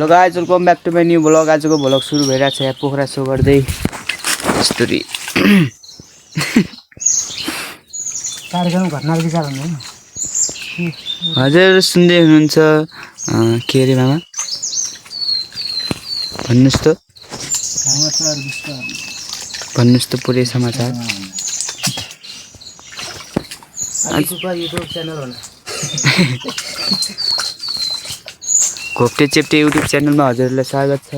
Hello guys welcome back to my new blog. आजको vlog सुरु भइरहेको छ यहाँ पोखरा सो गर्दै यस्तोरी कार्यक्रम घटना विचार हुँदैन। हजुर सुन्दै हुनुहुन्छ के अरे मामा भन्नुहोस् त पुरै समाचार। युट्युब च्यानल होला घोप्टे चेप्टे युट्युब च्यानलमा हजुरहरूलाई स्वागत छ।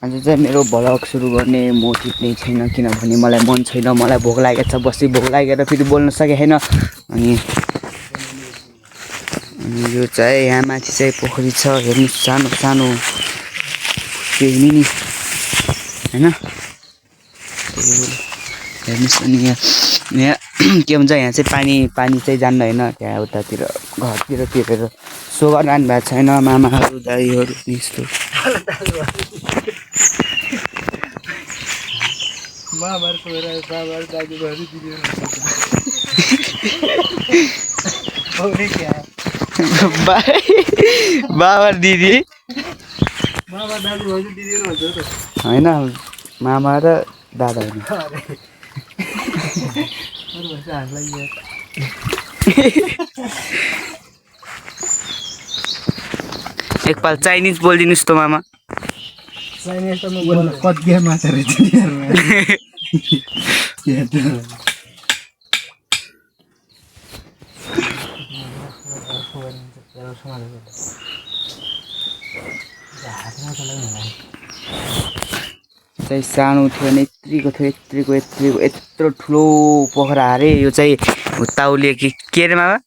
आज चाहिँ मेरो भ्लग सुरु गर्ने मोटिभ नै छैन, किनभने मलाई मन छैन, मलाई भोक लागेको छ, बसी भोक लागेर फेरि बोल्न सकेको छैन। अनि यो चाहिँ यहाँ माथि चाहिँ पोखरी छ, हेर्नु सानो सानो मिनी होइन हेर्नुहोस्। अनि यहाँ के भन्छ, यहाँ चाहिँ पानी चाहिँ जान्न होइन, त्यहाँ उतातिर घरतिर तिरेर सो गर्न आउनु भएको छैन मामाहरू दाईहरू यस्तो। बाबा दिदी होइन, मामा र दादा होइन। एकपाल चाइनिज बोलिदिनुहोस् त मामा। चाइनिज त म बोल्न कतिया माछा रहेछ चाहिँ सानो थियो भने यत्रिको थियो, यत्रो ठुलो पोखरा अरे। यो चाहिँ ताउले के अरे मामा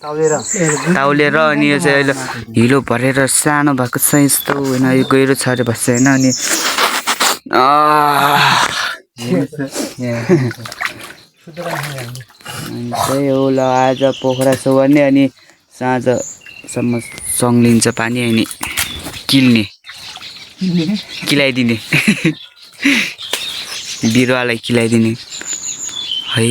ताउलेर अनि यो चाहिँ अहिले हिलो भरेर सानो भएको छ यस्तो होइन, यो गहिरो छ अरे बस्छ होइन। अनि त्यही हो ल, आज पोखरा सो गर्ने अनि साँझसम्म सङ्लिन्छ पानी अनि किलाइदिने बिरुवालाई किलाइदिने है।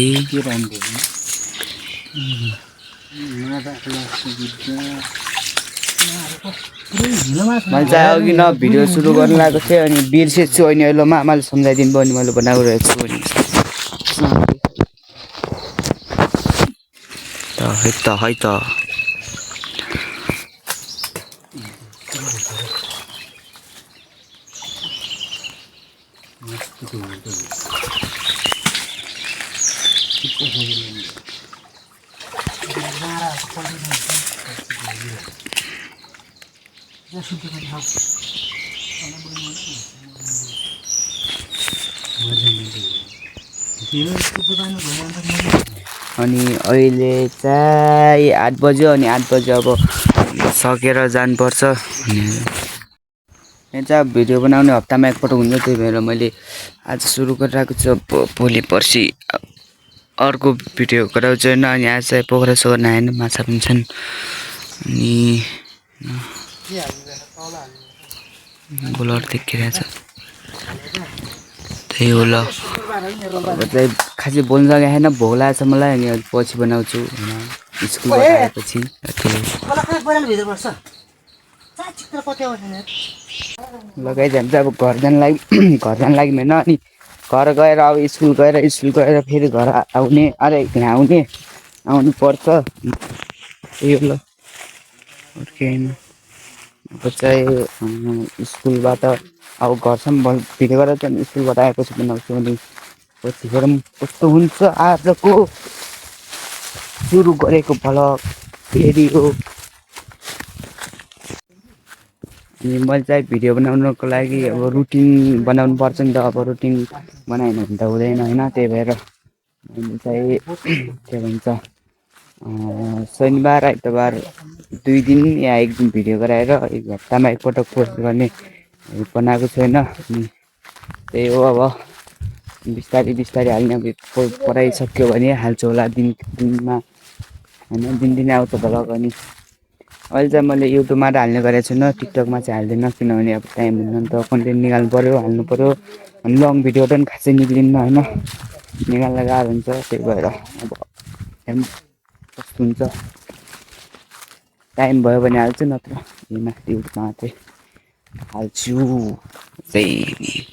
मैले चाहिँ अघि न भिडियो सुरु गर्नु लागेको थिएँ अनि बिर्सेछु। अनि अहिले मामाले सम्झाइदिनु भयो अनि मैले बनाएको रहेछु अनि है त अनि अहिले चाहिँ 8 बज्यो अनि 8 बज्यो अब सकेर जानुपर्छ। यहाँ चाहिँ भिडियो बनाउने हप्तामा एकपल्ट हुन्छ, त्यही भएर मैले आज सुरु गरिरहेको छु। भोलि पर्सि अर्को भिडियो गराउँछु होइन। अनि आज चाहिँ पोखरा सो गर्न आएन, माछा पनि छन् अनि बोलर देखिरहेछ। त्यही हो ल, अब चाहिँ खासै बोल्न सकेको छैन, भोक लागेको छ मलाई। अनि पछि बनाउँछु होइन, स्कुलबाट आएपछि। लगाइजान्छ अब घर जान लागि होइन। अनि घर गएर अब स्कुल गएर फेरि घर आउने, अरे यहाँ आउनु पर्छ। त्यही हो ल, के होइन। अब चाहिँ स्कुलबाट अब घरसम्म भिडियो गरेर चाहिँ स्कुलबाट आएपछि बनाउँछु। अनि पछि गएर कस्तो हुन्छ आजको सुरु गरेको भ्लग फेरि हो। अनि मैले चाहिँ भिडियो बनाउनको लागि अब रुटिन बनाउनु पर्छ नि त। अब रुटिन बनाएन भने त हुँदैन होइन। त्यही भएर मैले चाहिँ के भन्छ शनिबार आइतबार 2 दिन या 1 दिन भिडियो गराएर एक हप्तामा एकपटक पोस्ट गर्ने बनाएको छु होइन। अनि त्यही हो, अब बिस्तारै हाल्ने। पढाइसक्यो भने हाल्छु होला दिनमा होइन, दिनदिनै आउँछ भ्लग। अनि अहिले चाहिँ मैले युट्युबमा त हाल्ने गरेको छैन, टिकटकमा चाहिँ हाल्दैन, किनभने अब टाइम हुँदैन नि त, कन्टेन्ट निकाल्नु पऱ्यो, हाल्नु पऱ्यो। अनि लङ भिडियो पनि खासै निक्लिन्न होइन, निकाल्न गाह्रो हुन्छ। त्यही भएर अब हेर्नु कस्तो हुन्छ। टाइम भयो भने हाल्छु नत्र यहीँ माथि उठमा चाहिँ हाल्छु चाहिँ नि